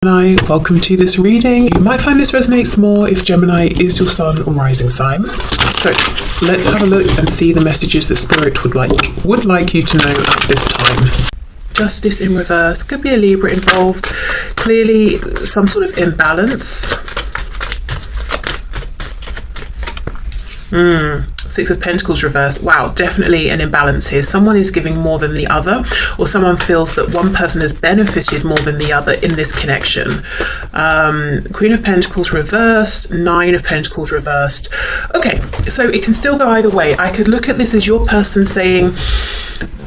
Gemini, welcome to this reading. You might find this resonates more if Gemini is your sun or rising sign. So let's have a look and see the messages that Spirit would like you to know at this time. Justice in reverse, could be a Libra involved, clearly some sort of imbalance. Six of Pentacles reversed. Wow, definitely an imbalance here. Someone is giving more than the other, or someone feels that one person has benefited more than the other in this connection. Queen of Pentacles reversed, Nine of Pentacles reversed. Okay, so it can still go either way. I could look at this as your person saying,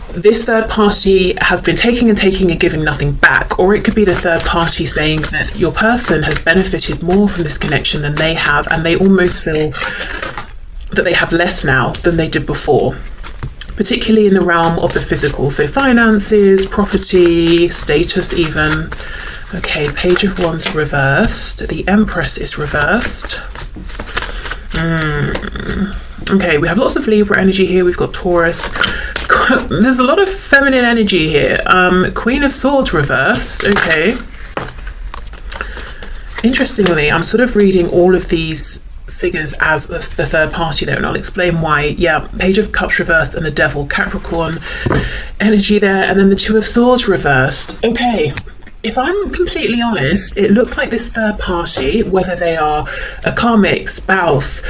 this third party has been taking and giving nothing back, or it could be the third party saying that your person has benefited more from this connection than they have, and they almost feel that they have less now than they did before, particularly in the realm of the physical, so finances, property, status even. Okay, Page of Wands reversed, the Empress is reversed. Okay, we have lots of Libra energy here. We've got Taurus. There's a lot of feminine energy here. Queen of Swords reversed. Okay, interestingly, I'm sort of reading all of these figures as the third party there, and I'll explain why. Yeah, Page of Cups reversed and the Devil, Capricorn energy there, and then the Two of Swords reversed. Okay, if I'm completely honest, it looks like this third party, whether they are a karmic, spouse,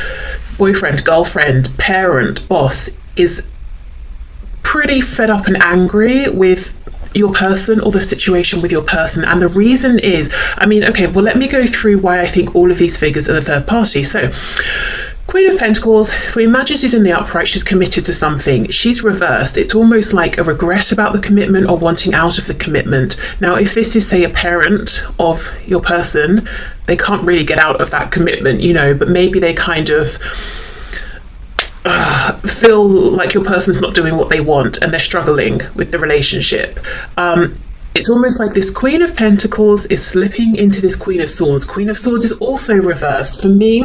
boyfriend, girlfriend, parent, boss, is pretty fed up and angry with your person or the situation with your person. And the reason is, I mean, okay, well, let me go through why I think all of these figures are the third party. So Queen of Pentacles, if we imagine she's in the upright, she's committed to something, she's reversed. It's almost like a regret about the commitment or wanting out of the commitment. Now, if this is, say, a parent of your person, they can't really get out of that commitment, you know, but maybe they kind of feel like your person's not doing what they want and they're struggling with the relationship. It's almost like this Queen of Pentacles is slipping into this Queen of Swords. Queen of Swords is also reversed. For me,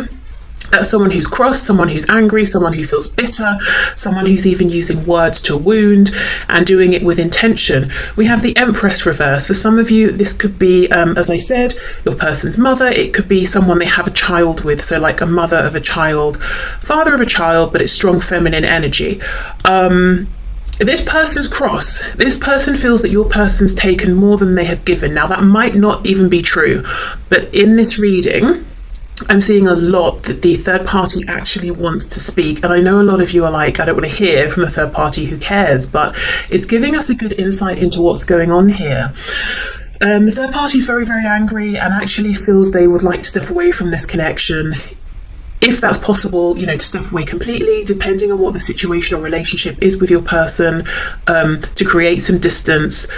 that's someone who's cross, someone who's angry, someone who feels bitter, someone who's even using words to wound and doing it with intention. We have the Empress reverse. For some of you, this could be, as I said, your person's mother. It could be someone they have a child with, so like a mother of a child, father of a child, but it's strong feminine energy. This person's cross. This person feels that your person's taken more than they have given. Now, that might not even be true, but in this reading, I'm seeing a lot that the third party actually wants to speak. And I know a lot of you are like, I don't want to hear from a third party, who cares? But it's giving us a good insight into what's going on here. The third party is very, very angry and actually feels they would like to step away from this connection. If that's possible, you know, to step away completely, depending on what the situation or relationship is with your person, to create some distance,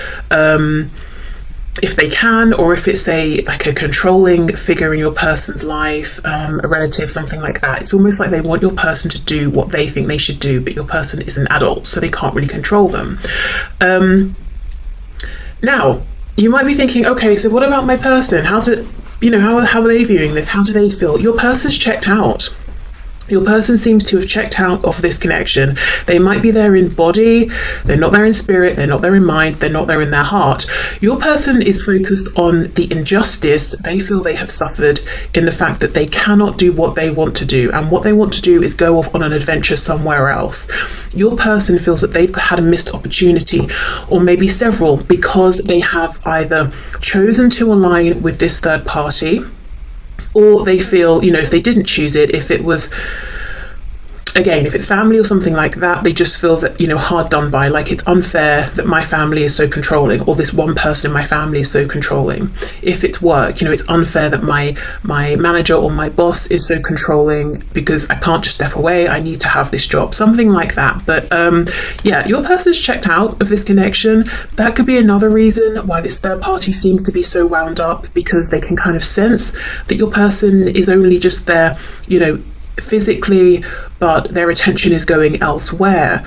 if they can, or if it's like a controlling figure in your person's life, a relative, something like that. It's almost like they want your person to do what they think they should do, but your person is an adult, so they can't really control them. Now, you might be thinking, okay, so what about my person? How are they viewing this? How do they feel? Your person's checked out. Your person seems to have checked out of this connection. They might be there in body, they're not there in spirit, they're not there in mind, they're not there in their heart. Your person is focused on the injustice that they feel they have suffered in the fact that they cannot do what they want to do. And what they want to do is go off on an adventure somewhere else. Your person feels that they've had a missed opportunity, or maybe several, because they have either chosen to align with this third party, or they feel, you know, if they didn't choose it, if it was, again, if it's family or something like that, they just feel that, you know, hard done by, like it's unfair that my family is so controlling, or this one person in my family is so controlling. If it's work, you know, it's unfair that my manager or my boss is so controlling because I can't just step away, I need to have this job, something like that. But yeah, your person's checked out of this connection. That could be another reason why this third party seems to be so wound up, because they can kind of sense that your person is only just there, you know, physically, but their attention is going elsewhere.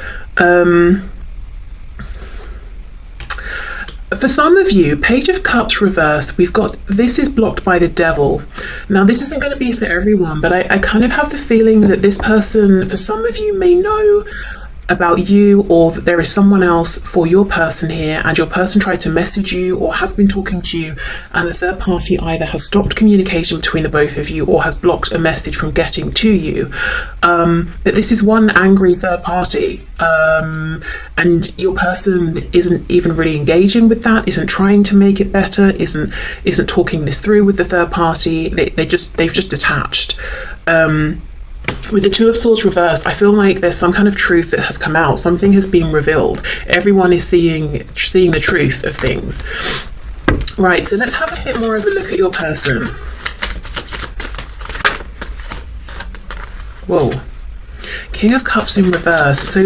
For some of you, Page of Cups reversed, we've got, this is blocked by the Devil. Now, this isn't going to be for everyone, but I kind of have the feeling that this person, for some of you, may know about you, or that there is someone else for your person here, and your person tried to message you or has been talking to you, and the third party either has stopped communication between the both of you or has blocked a message from getting to you. But this is one angry third party, and your person isn't even really engaging with that, isn't trying to make it better, isn't talking this through with the third party. They've just detached. With the Two of Swords reversed, I feel like there's some kind of truth that has come out. Something has been revealed. Everyone is seeing the truth of things. Right, so let's have a bit more of a look at your person. Whoa. King of Cups in reverse. So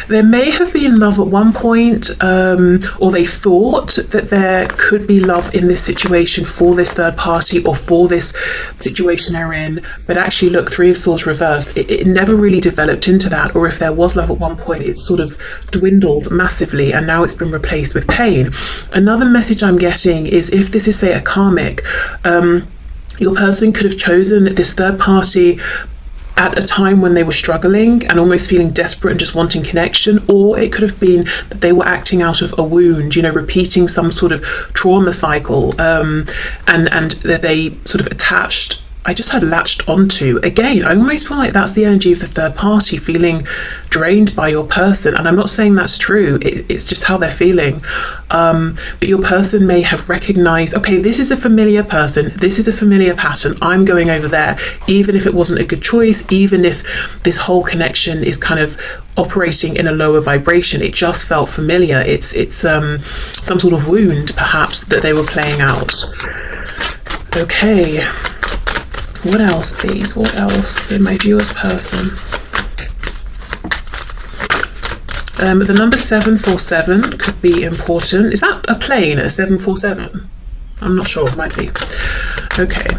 there may have been love at one point, or they thought that there could be love in this situation for this third party or for this situation they're in, but actually look, Three of Swords reversed, it never really developed into that. Or if there was love at one point, it sort of dwindled massively, and now it's been replaced with pain. Another message I'm getting is, if this is, say, a karmic, your person could have chosen this third party at a time when they were struggling and almost feeling desperate and just wanting connection, or it could have been that they were acting out of a wound, repeating some sort of trauma cycle, and that they sort of attached, I just had latched onto. Again, I almost feel like that's the energy of the third party, feeling drained by your person. And I'm not saying that's true, it's just how they're feeling. But your person may have recognized, okay, this is a familiar person, this is a familiar pattern, I'm going over there, even if it wasn't a good choice, even if this whole connection is kind of operating in a lower vibration, it just felt familiar. It's some sort of wound, perhaps, that they were playing out. Okay. What else, please? What else in my viewer's person? The number 747 could be important. Is that a plane, a 747? I'm not sure, it might be. Okay.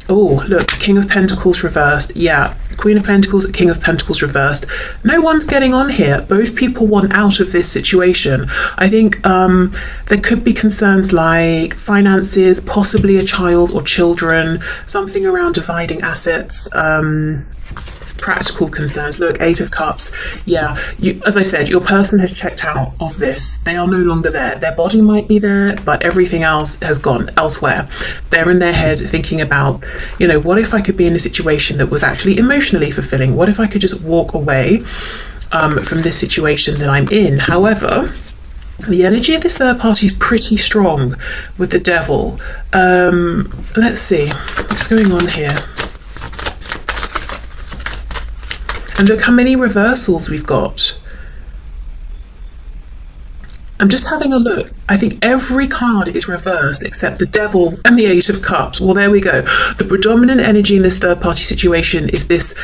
Oh, look, King of Pentacles reversed. Yeah, Queen of Pentacles, King of Pentacles reversed. No one's getting on here. Both people want out of this situation. I think there could be concerns like finances, possibly a child or children, something around dividing assets, practical concerns. Look, Eight of Cups. Yeah, as I said, your person has checked out of this. They are no longer there. Their body might be there, but everything else has gone elsewhere. They're in their head thinking about, what if I could be in a situation that was actually emotionally fulfilling? What if I could just walk away from this situation that I'm in? However, the energy of this third party is pretty strong with the Devil. Let's see what's going on here. And look how many reversals we've got. I'm just having a look. I think every card is reversed except the Devil and the Eight of Cups. Well, there we go. The predominant energy in this third party situation is this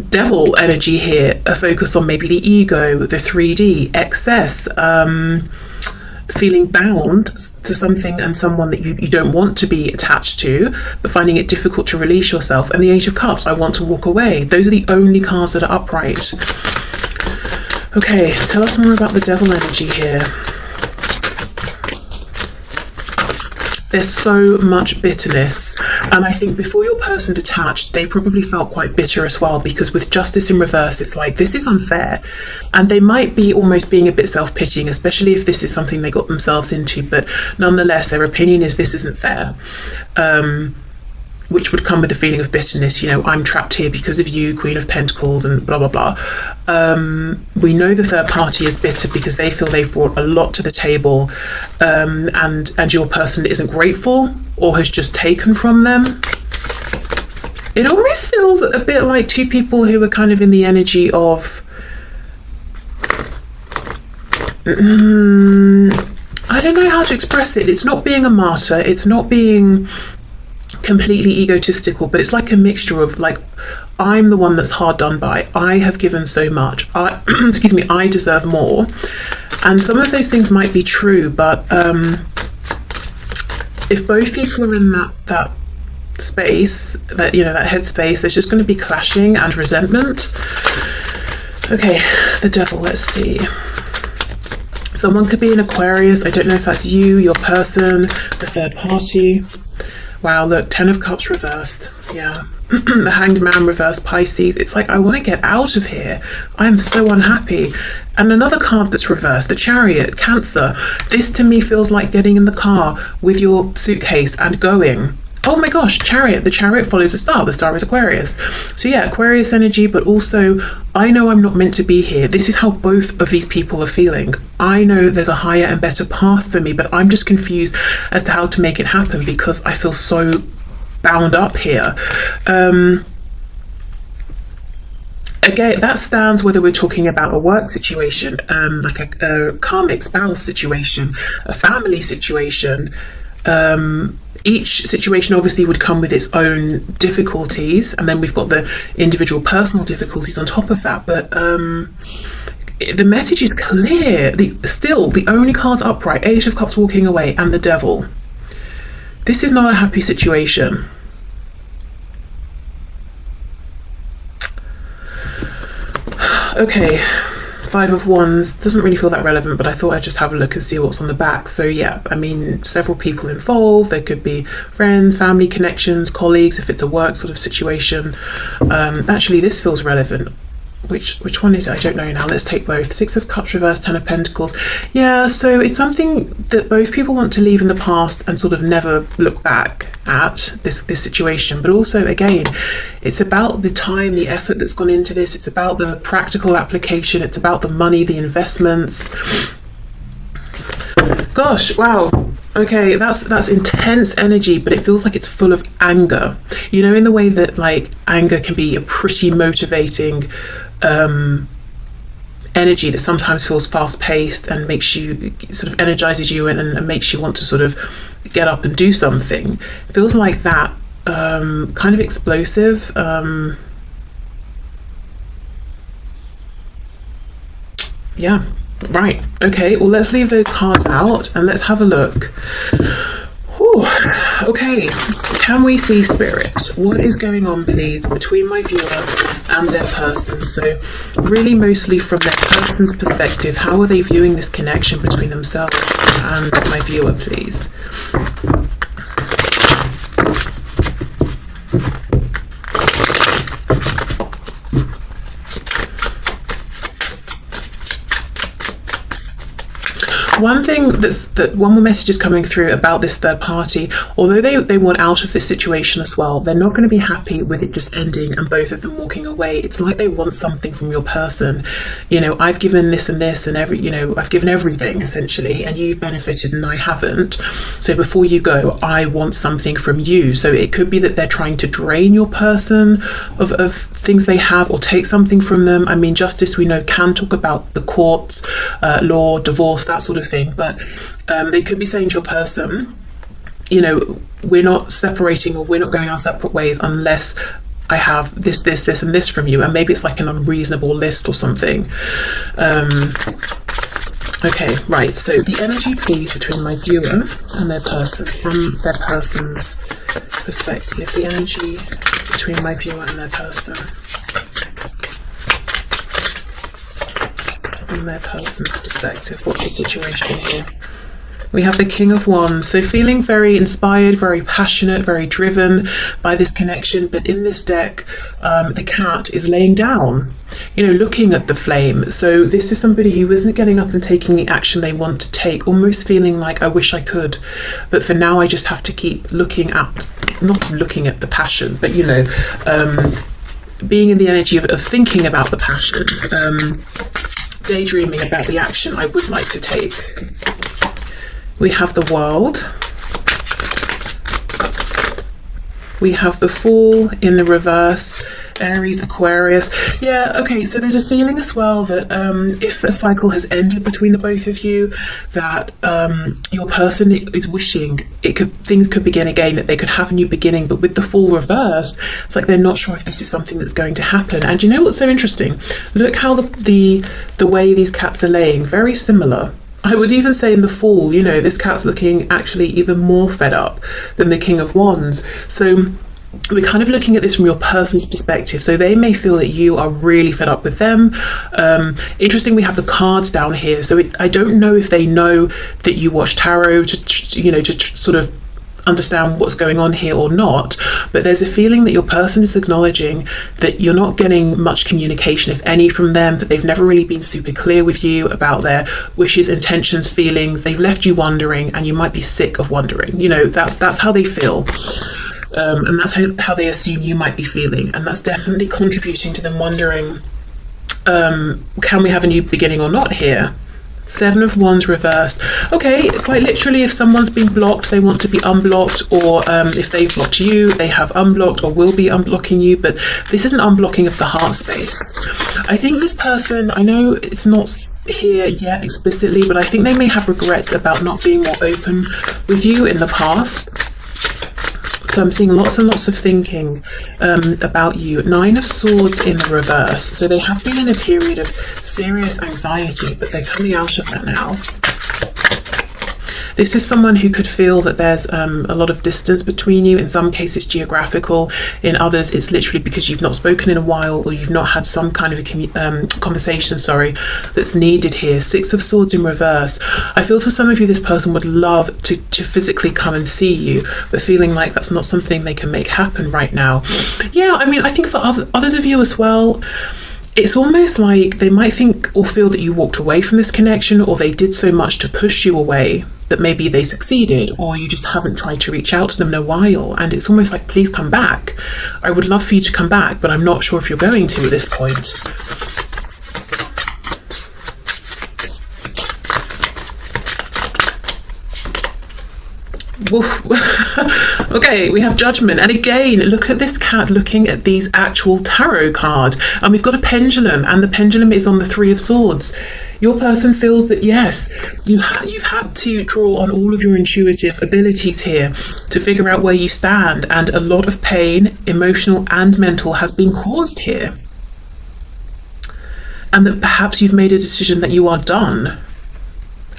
Devil energy here, a focus on maybe the ego, the 3D, excess, feeling bound to something and someone that you don't want to be attached to, but finding it difficult to release yourself. And the Eight of Cups, I want to walk away. Those are the only cards that are upright. Okay, tell us more about the Devil energy here. There's so much bitterness, and I think before your person detached, they probably felt quite bitter as well, because with Justice in reverse, it's like, this is unfair, and they might be almost being a bit self-pitying, especially if this is something they got themselves into, but nonetheless, their opinion is this isn't fair, which would come with a feeling of bitterness. I'm trapped here because of you, Queen of Pentacles, and blah, blah, blah. We know the third party is bitter because they feel they've brought a lot to the table, and your person isn't grateful or has just taken from them. It almost feels a bit like two people who are kind of in the energy of... I don't know how to express it. It's not being a martyr. It's not being completely egotistical, but it's like a mixture of like, I'm the one that's hard done by, I have given so much, excuse me, I deserve more. And some of those things might be true, but if both people are in that space, that that headspace, there's just going to be clashing and resentment. Okay, the Devil, let's see. Someone could be an Aquarius. I don't know if that's you, your person, the third party. Wow, look, 10 of Cups reversed. Yeah. The Hanged Man reversed, Pisces. It's like, I want to get out of here. I am so unhappy. And another card that's reversed, the Chariot, Cancer. This to me feels like getting in the car with your suitcase and going. Oh my gosh, Chariot. The Chariot follows a star. The star is Aquarius. So yeah, Aquarius energy, but also I know I'm not meant to be here. This is how both of these people are feeling. I know there's a higher and better path for me, but I'm just confused as to how to make it happen because I feel so bound up here. Again, that stands whether we're talking about a work situation, like a karmic spouse situation, a family situation. Each situation obviously would come with its own difficulties, and then we've got the individual personal difficulties on top of that. But the message is clear. Still, the only cards upright, 8 of Cups walking away, and the Devil. This is not a happy situation. Okay, 5 of Wands doesn't really feel that relevant, but I thought I'd just have a look and see what's on the back. So yeah, I mean, several people involved. There could be friends, family connections, colleagues, if it's a work sort of situation. Actually, this feels relevant. Which one is it? I don't know now. Let's take both. 6 of Cups reversed, 10 of Pentacles. Yeah, so it's something that both people want to leave in the past and sort of never look back at this situation. But also, again, it's about the time, the effort that's gone into this. It's about the practical application. It's about the money, the investments. Gosh, wow. Okay, that's intense energy, but it feels like it's full of anger. You know, in the way that like anger can be a pretty motivating energy that sometimes feels fast-paced and makes you sort of energizes you and makes you want to sort of get up and do something. It feels like that, kind of explosive. Yeah. Right, okay, well, let's leave those cards out and let's have a look. Whew. Okay, can we see Spirit? What is going on, please, between my viewer and their person? So really mostly from their person's perspective, how are they viewing this connection between themselves and my viewer, please? One thing one more message is coming through about this third party. Although they want out of this situation as well, they're not going to be happy with it just ending and both of them walking away. It's like they want something from your person. You know, I've given this and this and I've given everything essentially, and you've benefited and I haven't. So before you go, I want something from you. So it could be that they're trying to drain your person of things they have or take something from them. I mean, justice, we know, can talk about the courts, law, divorce, that sort of thing, but they could be saying to your person, you know, we're not separating or we're not going our separate ways unless I have this, this, this and this from you. And maybe it's like an unreasonable list or something. Okay, right, so the energy, please, between my viewer and their person, from their person's perspective. The energy between my viewer and their person. From their person's perspective, what's the situation here? We have the King of Wands, so feeling very inspired, very passionate, very driven by this connection, but in this deck, the cat is laying down, you know, looking at the flame. So this is somebody who isn't getting up and taking the action they want to take, almost feeling like, I wish I could, but for now I just have to keep looking at, not looking at the passion, but, you know, being in the energy of thinking about the passion, daydreaming about the action I would like to take. We have the World. We have the Fool in the reverse. Aries, Aquarius. Yeah, okay, so there's a feeling as well that if a cycle has ended between the both of you, that your person is wishing things could begin again, that they could have a new beginning. But with the Fool reversed, it's like they're not sure if this is something that's going to happen. And you know what's so interesting? Look how the way these cats are laying, very similar. I would even say in the Fool, you know, this cat's looking actually even more fed up than the King of Wands. So we're kind of looking at this from your person's perspective. So they may feel that you are really fed up with them. Interesting, we have the cards down here. So I don't know if they know that you watch tarot to, you know, to sort of understand what's going on here or not, but there's a feeling that your person is acknowledging that you're not getting much communication, if any, from them, that they've never really been super clear with you about their wishes, intentions, feelings. They've left you wondering, and you might be sick of wondering. You know, that's how they feel. And that's how they assume you might be feeling, and that's definitely contributing to them wondering, can we have a new beginning or not here? 7 of Wands reversed. Okay, quite literally, if someone's been blocked, they want to be unblocked, or if they've blocked you, they have unblocked or will be unblocking you, but this is an unblocking of the heart space. I think this person, I know it's not here yet explicitly, but I think they may have regrets about not being more open with you in the past. So I'm seeing lots and lots of thinking about you. 9 of Swords in the reverse. So they have been in a period of serious anxiety, but they're coming out of that now. This is someone who could feel that there's a lot of distance between you. In some cases geographical, in others it's literally because you've not spoken in a while, or you've not had some kind of a conversation, that's needed here. 6 of Swords in reverse. I feel for some of you this person would love to physically come and see you, but feeling like that's not something they can make happen right now. Yeah, I mean, I think for others of you as well, it's almost like they might think or feel that you walked away from this connection, or they did so much to push you away that maybe they succeeded, or you just haven't tried to reach out to them in a while, and it's almost like, please come back. I would love for you to come back, but I'm not sure if you're going to at this point. Woof. Okay, we have Judgment, and again, look at this cat looking at these actual tarot cards, and we've got a pendulum, and the pendulum is on the 3 of Swords. Your person feels that yes, you've had to draw on all of your intuitive abilities here to figure out where you stand, and a lot of pain, emotional and mental, has been caused here, and that perhaps you've made a decision that you are done.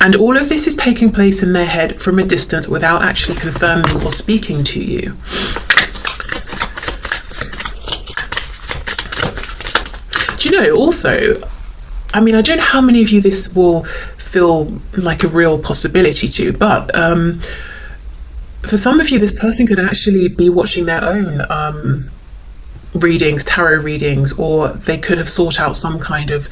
And all of this is taking place in their head from a distance without actually confirming or speaking to you. Do you know, also, I mean, I don't know how many of you this will feel like a real possibility to, but for some of you, this person could actually be watching their own readings, tarot readings, or they could have sought out some kind of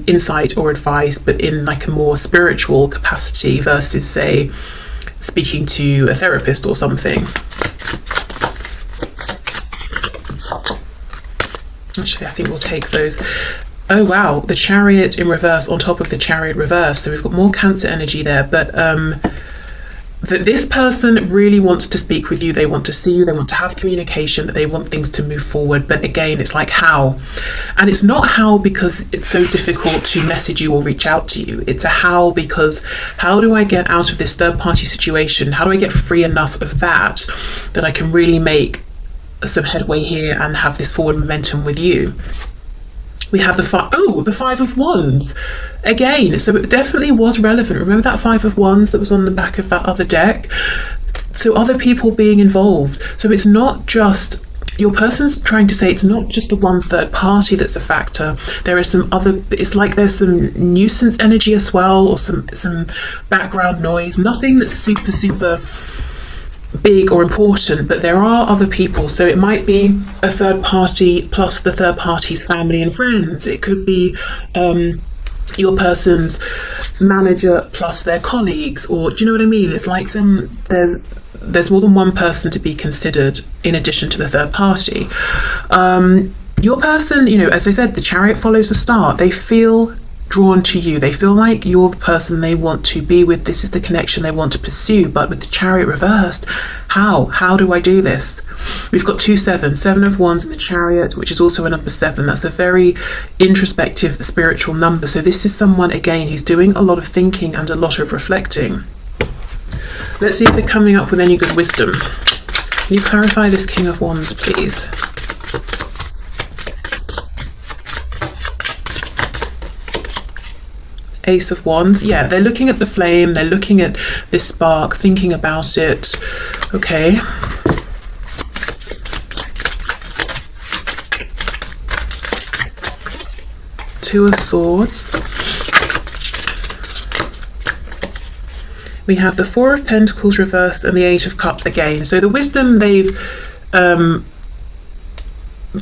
insight or advice, but in like a more spiritual capacity versus, say, speaking to a therapist or something. Actually, I think we'll take those. Oh wow, the Chariot in reverse on top of the Chariot reverse. So we've got more Cancer energy there, but that this person really wants to speak with you, they want to see you, they want to have communication, that they want things to move forward, but again, it's like how. And it's not how because it's so difficult to message you or reach out to you, it's a how because how do I get out of this third party situation, how do I get free enough of that I can really make some headway here and have this forward momentum with you. We have the 5 of Wands again, so it definitely was relevant. Remember that 5 of Wands that was on the back of that other deck? So other people being involved. So it's not just, your person's trying to say it's not just the one third party that's a factor. There is some other, it's like there's some nuisance energy as well, or some background noise. Nothing that's super big or important, but there are other people. So it might be a third party plus the third party's family and friends. It could be your person's manager plus their colleagues, or do you know what I mean? It's like there's more than one person to be considered in addition to the third party. Your person, you know, as I said, the Chariot follows the star. They feel drawn to you, they feel like you're the person they want to be with, this is the connection they want to pursue. But with the Chariot reversed, how do I do this? We've got 2 7 of Wands in the Chariot, which is also a number 7. That's a very introspective spiritual number. So this is someone again who's doing a lot of thinking and a lot of reflecting. Let's see if they're coming up with any good wisdom. Can you clarify this King of Wands, please? Ace of Wands. Yeah, they're looking at the flame, they're looking at this spark, thinking about it. Okay. Two of Swords. We have the Four of Pentacles reversed and the Eight of Cups again. So the wisdom they've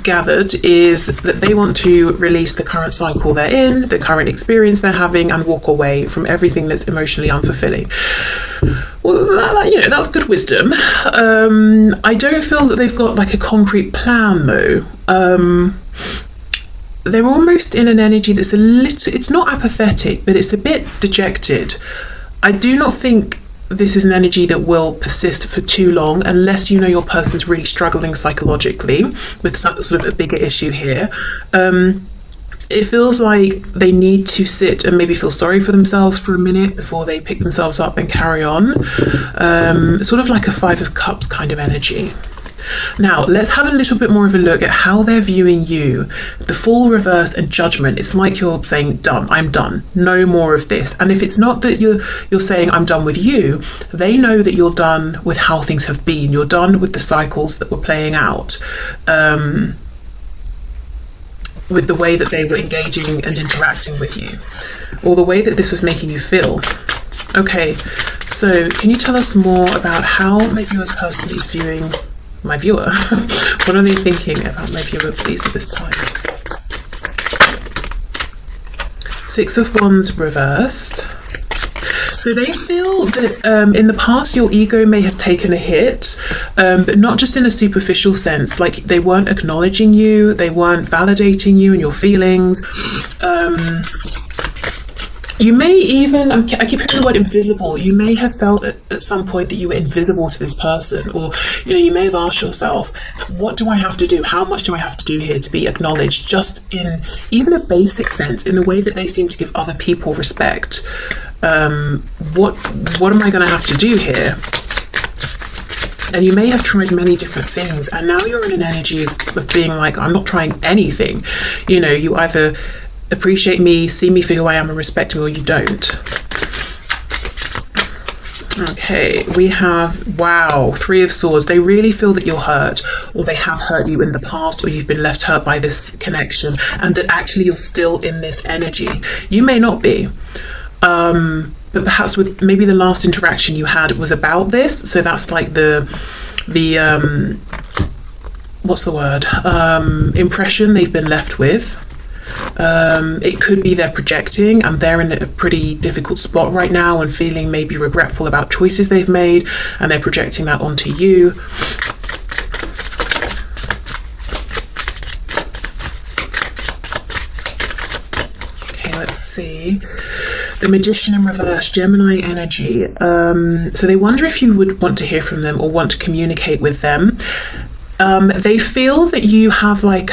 gathered is that they want to release the current cycle they're in, the current experience they're having, and walk away from everything that's emotionally unfulfilling. Well, that's good wisdom. I don't feel that they've got like a concrete plan though. They're almost in an energy that's a little, it's not apathetic, but it's a bit dejected. I do not think this is an energy that will persist for too long unless you know your person's really struggling psychologically with some sort of a bigger issue here. It feels like they need to sit and maybe feel sorry for themselves for a minute before they pick themselves up and carry on. Sort of like a Five of Cups kind of energy. Now, let's have a little bit more of a look at how they're viewing you. The Fool, reverse, and Judgment. It's like you're saying, done, I'm done, no more of this. And if it's not that you're saying, I'm done with you, they know that you're done with how things have been. You're done with the cycles that were playing out, with the way that they were engaging and interacting with you, or the way that this was making you feel. Okay, so can you tell us more about how my viewer's person is viewing my viewer? What are they thinking about my viewer, please, at this time? Six of Wands reversed. So they feel that in the past your ego may have taken a hit, but not just in a superficial sense. Like they weren't acknowledging you, they weren't validating you and your feelings. You may even, I keep hearing the word invisible, you may have felt at some point that you were invisible to this person, or you may have asked yourself, what do I have to do? How much do I have to do here to be acknowledged, just in even a basic sense, in the way that they seem to give other people respect? What am I going to have to do here? And you may have tried many different things, and now you're in an energy of being like, I'm not trying anything. You either appreciate me, see me for who I am and respect me, or you don't. Okay, we have, wow, Three of Swords. They really feel that you're hurt, or they have hurt you in the past, or you've been left hurt by this connection, and that actually you're still in this energy. You may not be, but perhaps with maybe the last interaction you had was about this. So that's like the what's the word? Impression they've been left with. It could be they're projecting and they're in a pretty difficult spot right now and feeling maybe regretful about choices they've made, and they're projecting that onto you. Okay, let's see. The Magician in reverse, Gemini energy. So they wonder if you would want to hear from them or want to communicate with them. They feel that you have like,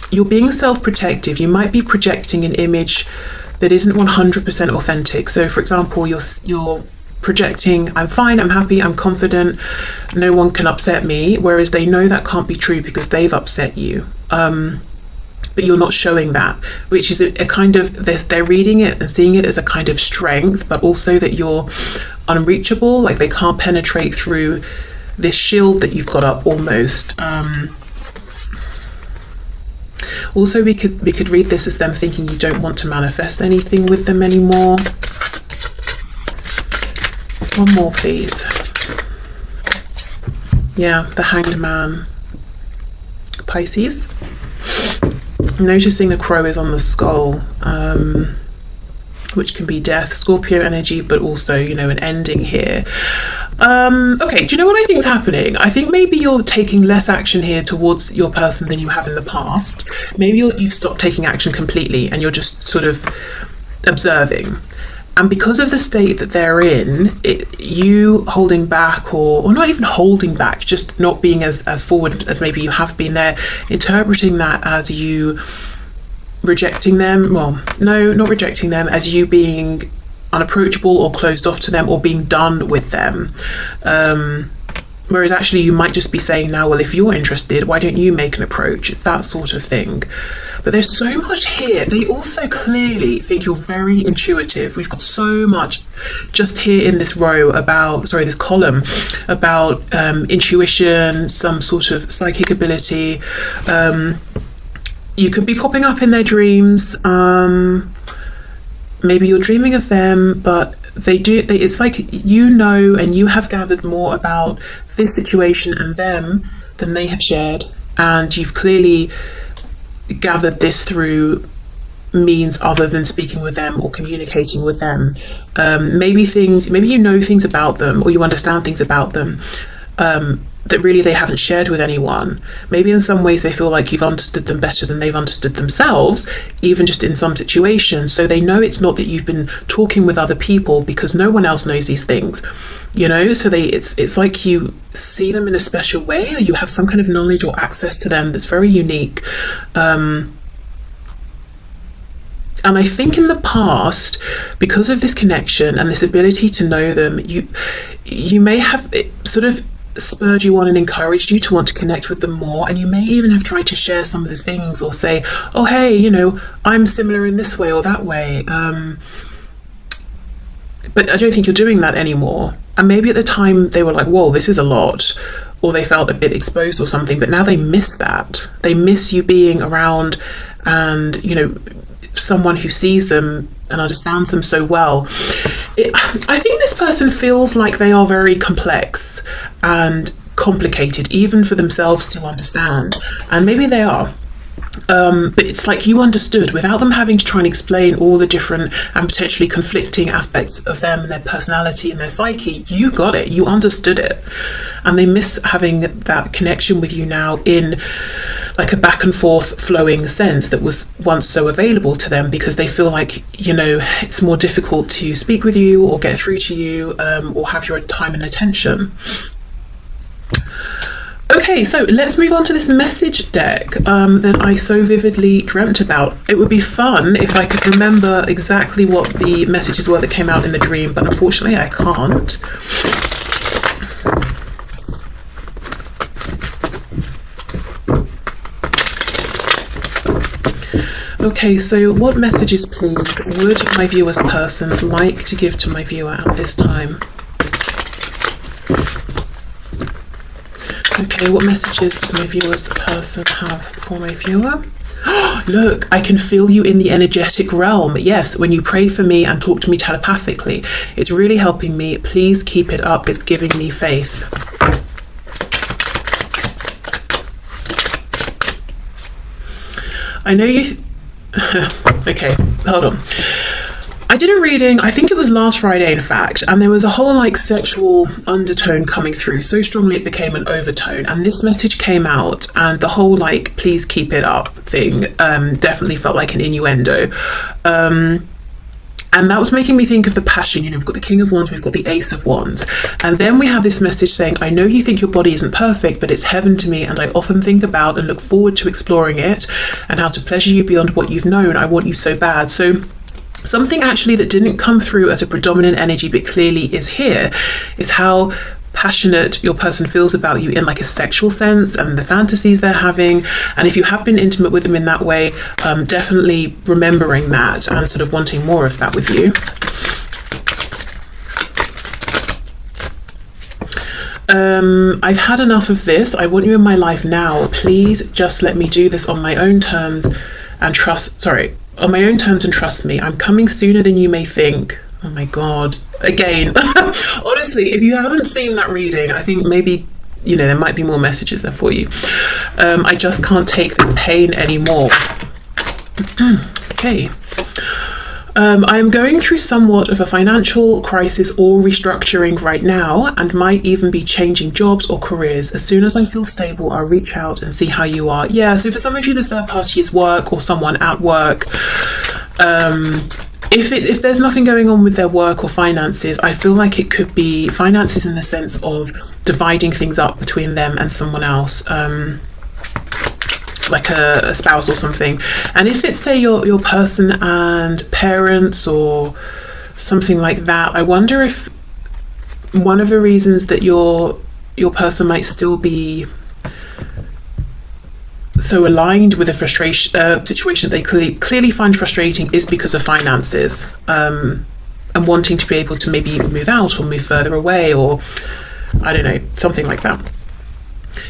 you're being self-protective. You might be projecting an image that isn't 100% authentic. So for example, you're projecting, I'm fine, I'm happy, I'm confident, no one can upset me, whereas they know that can't be true because they've upset you. But you're not showing that, which is a kind of, they're reading it and seeing it as a kind of strength, but also that you're unreachable, like they can't penetrate through this shield that you've got up almost. Also, we could read this as them thinking you don't want to manifest anything with them anymore. One more, please. Yeah, the Hanged Man. Pisces. Noticing the crow is on the skull, which can be death, Scorpio energy, but also, an ending here. Okay, do you know what I think is happening? I think maybe you're taking less action here towards your person than you have in the past. Maybe you've stopped taking action completely and you're just sort of observing. And because of the state that they're in, you holding back, or not even holding back, just not being as forward as maybe you have been, there, interpreting that as you rejecting them. Well, no, not rejecting them, as you being unapproachable or closed off to them or being done with them. Whereas actually you might just be saying now, well, if you're interested, why don't you make an approach? It's that sort of thing. But there's so much here. They also clearly think you're very intuitive. We've got so much just here in this row about, this column about intuition, some sort of psychic ability. You could be popping up in their dreams. Maybe you're dreaming of them, but it's like, you know, and you have gathered more about this situation and them than they have shared, and you've clearly gathered this through means other than speaking with them or communicating with them. Maybe you know things about them, or you understand things about them that really they haven't shared with anyone. Maybe in some ways they feel like you've understood them better than they've understood themselves, even just in some situations. So they know it's not that you've been talking with other people, because no one else knows these things, you know. So it's like you see them in a special way, or you have some kind of knowledge or access to them that's very unique. And I think in the past, because of this connection and this ability to know them, you may have it sort of spurred you on and encouraged you to want to connect with them more, and you may even have tried to share some of the things, or say, oh hey, you know, I'm similar in this way or that way, but I don't think you're doing that anymore. And maybe at the time they were like, whoa, this is a lot, or they felt a bit exposed or something, but now they miss that. They miss you being around, and, you know, someone who sees them and understands them so well. I think this person feels like they are very complex and complicated, even for themselves to understand, and maybe they are. But it's like you understood without them having to try and explain all the different and potentially conflicting aspects of them and their personality and their psyche. You got it, you understood it, and they miss having that connection with you now in like a back and forth flowing sense that was once so available to them, because they feel like, you know, it's more difficult to speak with you or get through to you, or have your time and attention. Okay, so let's move on to this message deck that I so vividly dreamt about. It would be fun if I could remember exactly what the messages were that came out in the dream, but unfortunately I can't. Okay, so what messages, please, would my viewer's person like to give to my viewer at this time? Okay, what messages does my viewer's person have for my viewer? Look, I can feel you in the energetic realm. Yes, when you pray for me and talk to me telepathically, it's really helping me. Please keep it up. It's giving me faith. I know you... Okay, hold on. I did a reading, I think it was last Friday in fact, and there was a whole like sexual undertone coming through so strongly it became an overtone, and this message came out, and the whole like please keep it up thing definitely felt like an innuendo, and that was making me think of the passion. You know, we've got the King of Wands, we've got the Ace of Wands, and then we have this message saying, I know you think your body isn't perfect, but it's heaven to me, and I often think about and look forward to exploring it and how to pleasure you beyond what you've known. I want you so bad. So something actually that didn't come through as a predominant energy but clearly is here is how passionate your person feels about you in like a sexual sense, and the fantasies they're having. And if you have been intimate with them in that way, definitely remembering that and sort of wanting more of that with you. I've had enough of this. I want you in my life now. Please just let me do this on my own terms and trust me. I'm coming sooner than you may think. Oh my god. Again, honestly, if you haven't seen that reading, I think maybe, you know, there might be more messages there for you. I just can't take this pain anymore. Okay. I am going through somewhat of a financial crisis or restructuring right now, and might even be changing jobs or careers. As soon as I feel stable, I'll reach out and see how you are. Yeah, so for some of you, the third party is work or someone at work. If there's nothing going on with their work or finances, I feel like it could be finances in the sense of dividing things up between them and someone else. Like a spouse or something. And if it's, say, your person and parents or something like that, I wonder if one of the reasons that your person might still be so aligned with a situation they clearly find frustrating is because of finances, and wanting to be able to maybe move out or move further away, or I don't know, something like that.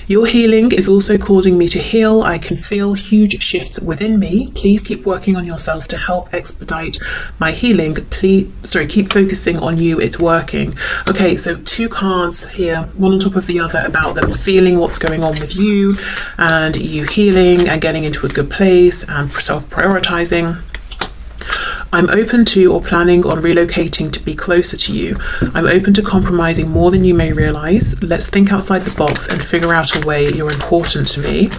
Your healing is also causing me to heal. I can feel huge shifts within me. Please keep working on yourself to help expedite my healing. Keep focusing on you. It's working. Okay, so 2 cards here, one on top of the other, about them feeling what's going on with you and you healing and getting into a good place and self-prioritizing. I'm open to or planning on relocating to be closer to you. I'm open to compromising more than you may realize. Let's think outside the box and figure out a way you're important to me.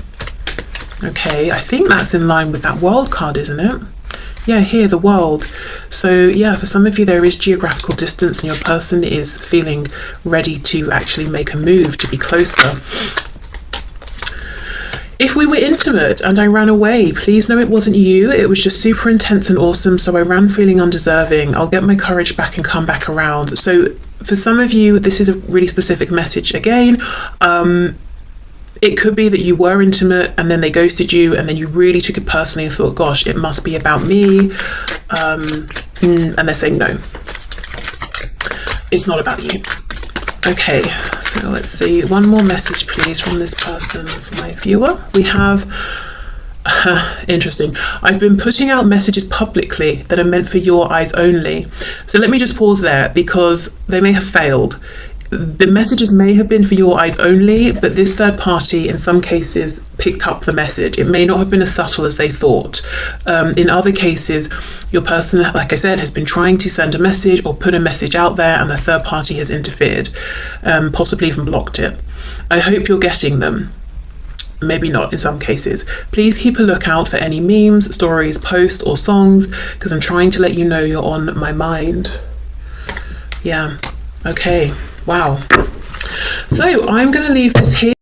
Okay, I think that's in line with that world card, isn't it? Yeah, here, the world. So yeah, for some of you there is geographical distance and your person is feeling ready to actually make a move to be closer. If we were intimate and I ran away, please know it wasn't you. It was just super intense and awesome, so I ran feeling undeserving. I'll get my courage back and come back around. So for some of you, this is a really specific message again. It could be that you were intimate and then they ghosted you and then you really took it personally and thought, gosh, it must be about me. And they're saying, no, it's not about you. Okay, so let's see. One more message, please, from this person, my viewer. We have, interesting. I've been putting out messages publicly that are meant for your eyes only. So let me just pause there because they may have failed. The messages may have been for your eyes only, but this third party in some cases picked up the message. It may not have been as subtle as they thought. In other cases, your person, like I said, has been trying to send a message or put a message out there and the third party has interfered, possibly even blocked it. I hope you're getting them. Maybe not in some cases. Please keep a lookout for any memes, stories, posts or songs because I'm trying to let you know you're on my mind. Yeah, okay. Wow. So I'm going to leave this here.